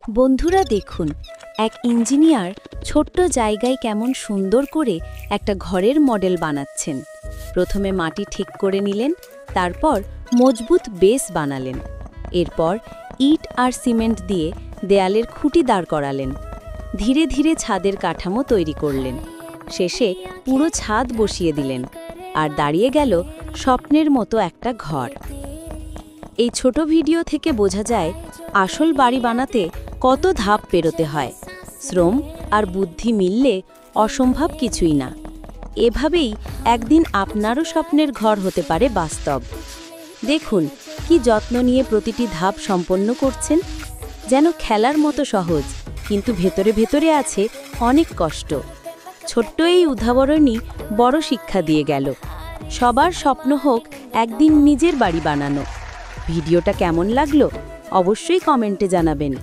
বন্ধুরা দেখুন, এক ইঞ্জিনিয়ার ছোট্ট জায়গায় কেমন সুন্দর করে একটা ঘরের মডেল বানাচ্ছেন। প্রথমে মাটি ঠিক করে নিলেন, তারপর মজবুত বেস বানালেন। এরপর ইট আর সিমেন্ট দিয়ে দেয়ালের খুঁটি দাঁড় করালেন। ধীরে ধীরে ছাদের কাঠামো তৈরি করলেন। শেষে পুরো ছাদ বসিয়ে দিলেন, আর দাঁড়িয়ে গেল স্বপ্নের মতো একটা ঘর। এই ছোট ভিডিও থেকে বোঝা যায় আসল বাড়ি বানাতে কত ধাপ পেরোতে হয়। শ্রম আর বুদ্ধি মিললে অসম্ভব কিছুই না। এভাবেই একদিন আপনারও স্বপ্নের ঘর হতে পারে বাস্তব। দেখুন কি যত্ন নিয়ে প্রতিটি ধাপ সম্পন্ন করছেন, যেন খেলার মতো সহজ, কিন্তু ভেতরে ভেতরে আছে অনেক কষ্ট। ছোট্ট এই উদাহরণই বড় শিক্ষা দিয়ে গেল। সবার স্বপ্ন হোক একদিন নিজের বাড়ি বানানো। ভিডিওটা কেমন লাগলো অবশ্যই কমেন্টে জানাবেন।